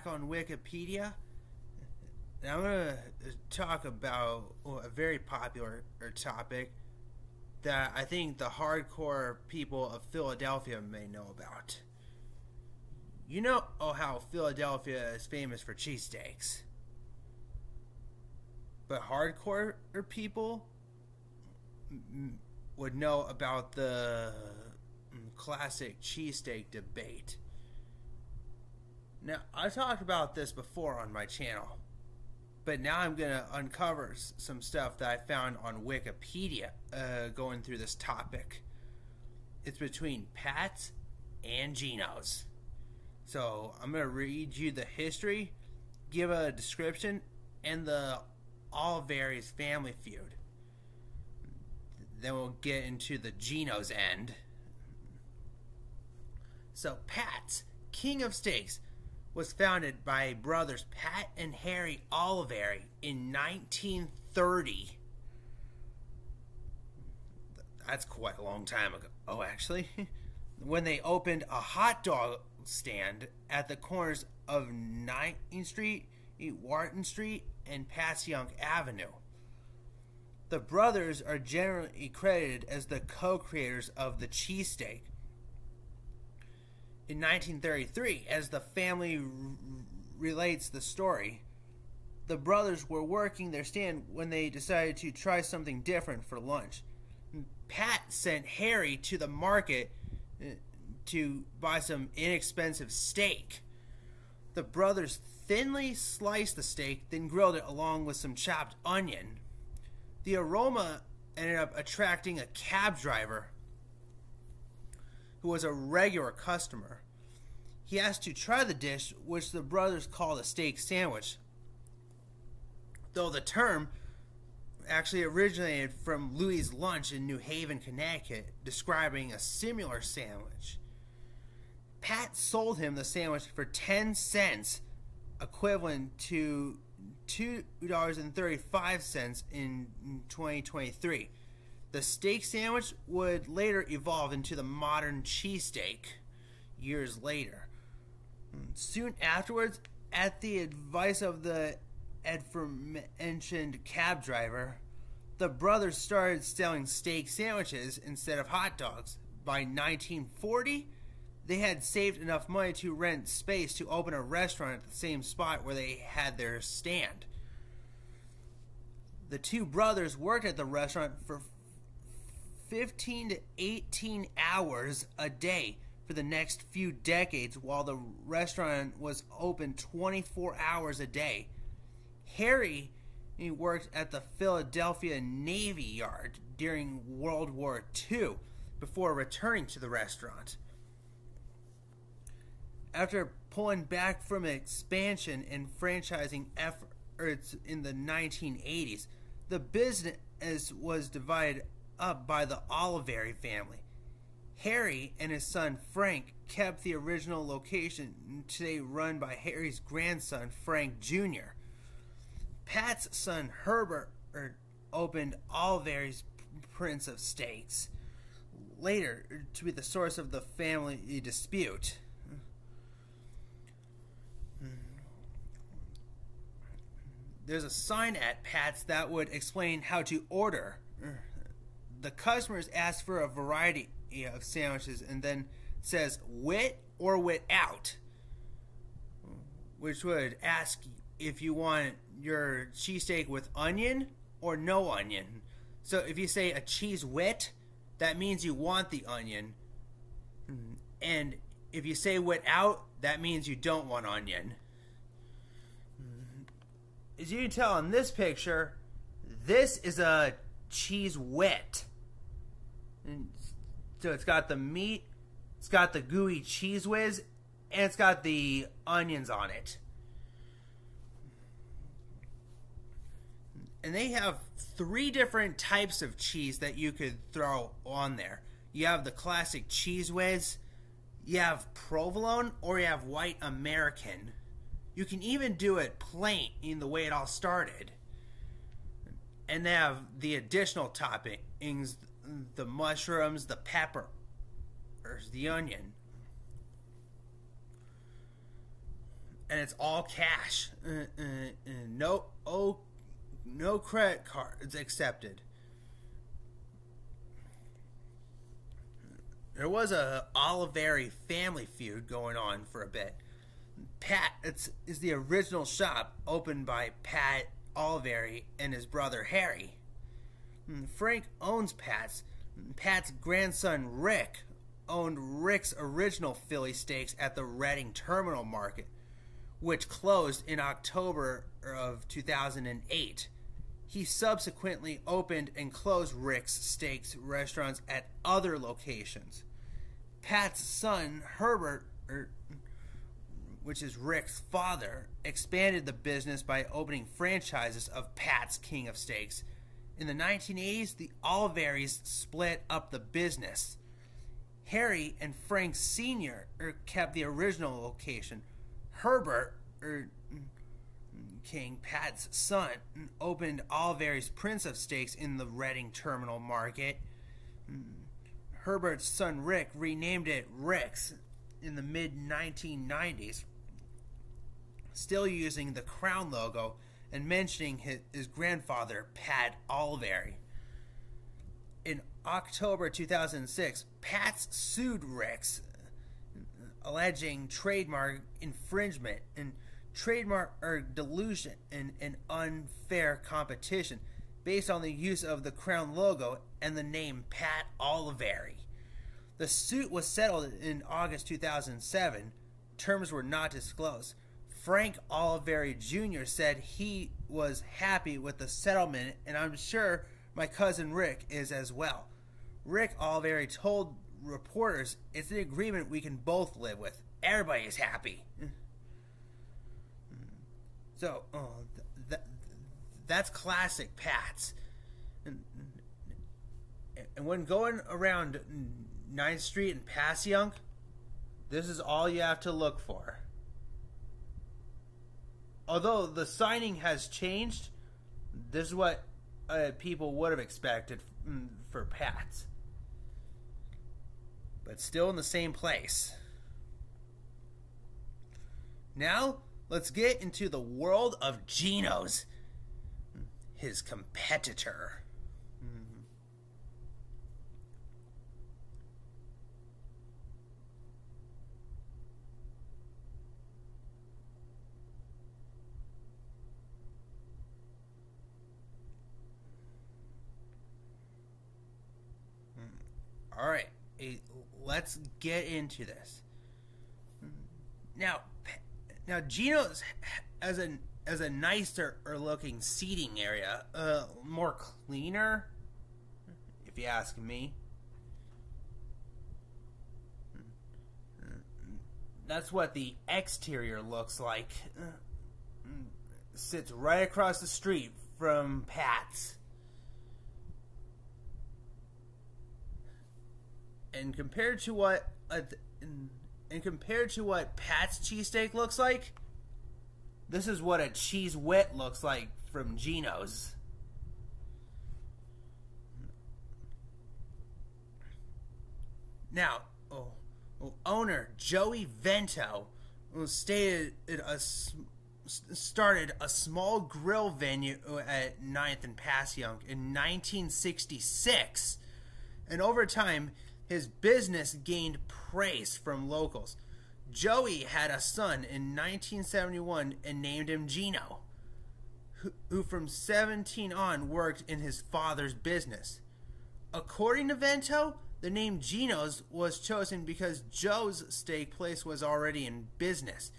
back on Wikipedia, and I'm going to talk about a very popular topic that I think the hardcore people of Philadelphia may know about. You know how Philadelphia is famous for cheesesteaks. But hardcore people would know about the classic cheesesteak debate. Now, I've talked about this before on my channel, but now I'm going to uncover some stuff that I found on Wikipedia going through this topic. It's between Pat's and Genos. So, I'm going to read you the history, give a description, and the all-varies family feud. Then we'll get into the Genos end. So, Pat's, King of Steaks, was founded by brothers Pat and Harry Oliveri in 1930. That's quite a long time ago. Oh, actually. When they opened a hot dog stand at the corners of 9th Street, Wharton Street, and Passyunk Avenue. The brothers are generally credited as the co-creators of the cheesesteak. In 1933, as the family relates the story, the brothers were working their stand when they decided to try something different for lunch. Pat sent Harry to the market to buy some inexpensive steak. The brothers thinly sliced the steak, then grilled it along with some chopped onion. The aroma ended up attracting a cab driver who was a regular customer. He asked to try the dish, which the brothers called a steak sandwich, though the term actually originated from Louis' Lunch in New Haven, Connecticut, describing a similar sandwich. Pat sold him the sandwich for 10 cents, equivalent to $2.35 in 2023. The steak sandwich would later evolve into the modern cheesesteak years later. Soon afterwards, at the advice of the aforementioned cab driver, the brothers started selling steak sandwiches instead of hot dogs. By 1940, they had saved enough money to rent space to open a restaurant at the same spot where they had their stand. The two brothers worked at the restaurant for 15 to 18 hours a day for the next few decades, while the restaurant was open 24 hours a day. Harry worked at the Philadelphia Navy Yard during World War II before returning to the restaurant. After pulling back from expansion and franchising efforts in the 1980s, the business was divided up by the Oliveri family. Harry and his son Frank kept the original location, today run by Harry's grandson Frank Jr. Pat's son Herbert opened Oliveri's Prince of Steaks, later to be the source of the family dispute. There's a sign at Pat's that would explain how to order. The customers ask for a variety of sandwiches and then says wit or without, which would ask if you want your cheesesteak with onion or no onion. So if you say a cheese wit, that means you want the onion, and if you say without, that means you don't want onion. As you can tell in this picture, this is a cheese wit. And so it's got the meat, it's got the gooey cheese whiz, and it's got the onions on it. And they have 3 different types of cheese that you could throw on there. You have the classic cheese whiz, you have provolone, or you have white American. You can even do it plain in the way it all started. And they have the additional toppings, the mushrooms, the pepper, or the onion. and it's all cash. No credit cards accepted. There was a Oliveri family feud going on for a bit. Pat is the original shop opened by Pat Oliveri and his brother Harry. Frank owns Pat's. Pat's grandson Rick owned Rick's original Philly steaks at the Reading Terminal Market, which closed in October of 2008. He subsequently opened and closed Rick's Steaks restaurants at other locations. Pat's son, Herbert, which is Rick's father, expanded the business by opening franchises of Pat's King of Steaks. In the 1980s, the Oliveris split up the business. Harry and Frank Sr. kept the original location. Herbert, King, Pat's son, opened Oliveri's Prince of Steaks in the Reading Terminal Market. Herbert's son Rick renamed it Rick's in the mid-1990s, still using the Crown logo and mentioning his grandfather, Pat Oliveri. In October 2006, Pat's sued Rick's, alleging trademark infringement and trademark dilution and unfair competition based on the use of the Crown logo and the name Pat Oliveri. The suit was settled in August 2007. Terms were not disclosed. Frank Oliveri Jr. said he was happy with the settlement, and I'm sure my cousin Rick is as well. Rick Oliveri told reporters, "It's an agreement we can both live with. Everybody is happy." So, that's classic Pat's. And when going around 9th Street in Passyunk, this is all you have to look for. Although the signing has changed, this is what people would have expected for Pat's. But still in the same place. Now, let's get into the world of Genos, his competitor. All right, let's get into this. Now Genos as a nicer looking seating area, more cleaner, if you ask me. That's what the exterior looks like. Sits right across the street from Pat's. And compared to what Pat's cheesesteak looks like, this is what a cheese wet looks like from Genos. Now, owner Joey Vento started a small grill venue at 9th and Passyunk in 1966, and over time his business gained praise from locals. Joey had a son in 1971 and named him Geno, who from 17 on worked in his father's business. According to Vento, the name Genos was chosen because Joe's steak place was already in business.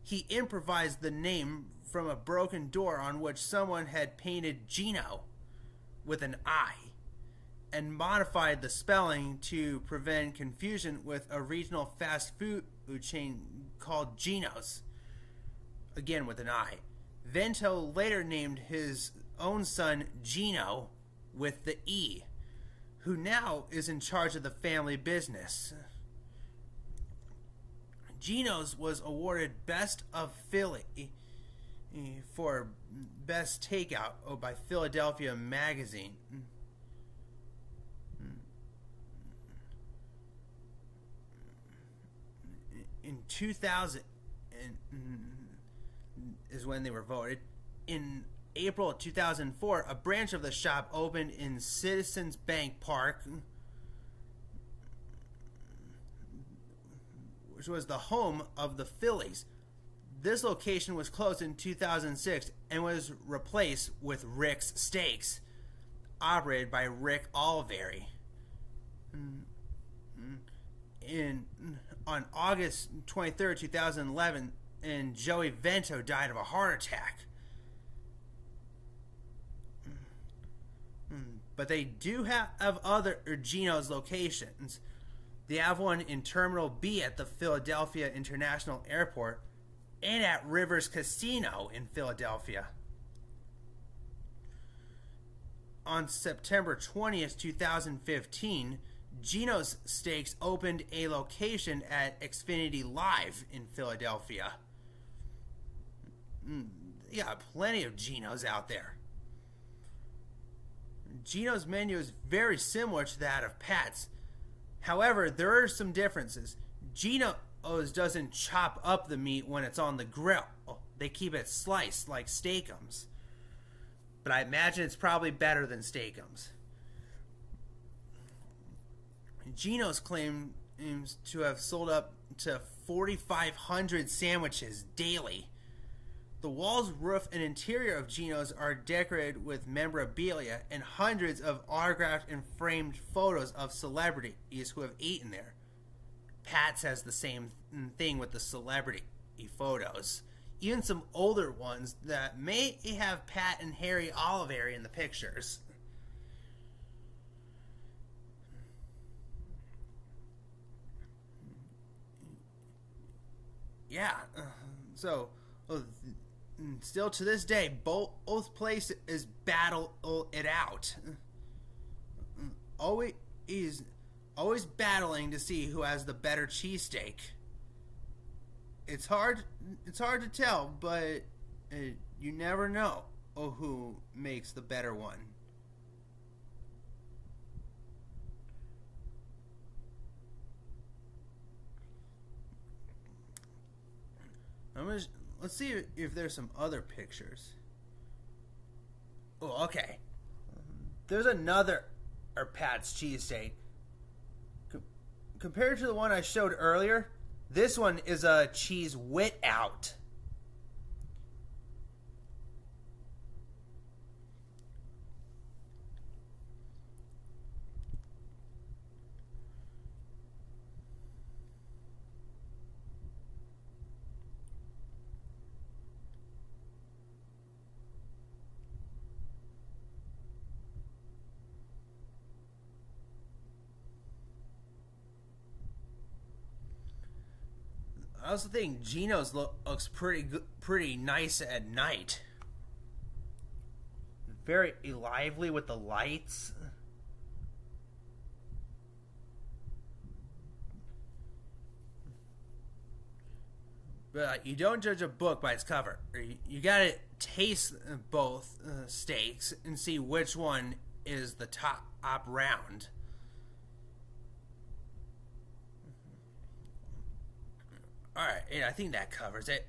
He improvised the name from a broken door on which someone had painted Geno with an I, and modified the spelling to prevent confusion with a regional fast food chain called Genos, again with an I. Vento later named his own son Geno with the E, who now is in charge of the family business. Genos was awarded Best of Philly for Best Takeout by Philadelphia Magazine. In 2000, is when they were voted. In April of 2004, a branch of the shop opened in Citizens Bank Park, which was the home of the Phillies. This location was closed in 2006 and was replaced with Rick's Steaks, operated by Rick Oliveri. On August 23, 2011, and Joey Vento died of a heart attack. But they do have other Genos locations. They have one in Terminal B at the Philadelphia International Airport and at Rivers Casino in Philadelphia. On September 20th, 2015, Genos Steaks opened a location at Xfinity Live in Philadelphia. Yeah, plenty of Genos out there. Genos' menu is very similar to that of Pat's. However, there are some differences. Genos doesn't chop up the meat when it's on the grill. They keep it sliced like Steakums. But I imagine it's probably better than Steakums. Genos claims to have sold up to 4,500 sandwiches daily. The walls, roof, and interior of Genos are decorated with memorabilia and hundreds of autographed and framed photos of celebrities who have eaten there. Pat's has the same thing with the celebrity photos. Even some older ones that may have Pat and Harry Oliveri in the pictures. Yeah, so still to this day, both places battle it out. Always battling to see who has the better cheesesteak. It's hard to tell, but you never know who makes the better one. Let's see if there's some other pictures. Oh, okay. There's another Pat's cheesesteak. Compared to the one I showed earlier, this one is a cheese wit out. I also think Genos looks pretty nice at night. Very lively with the lights. But you don't judge a book by its cover. You gotta taste both steaks and see which one is the top round. Alright, yeah, I think that covers it.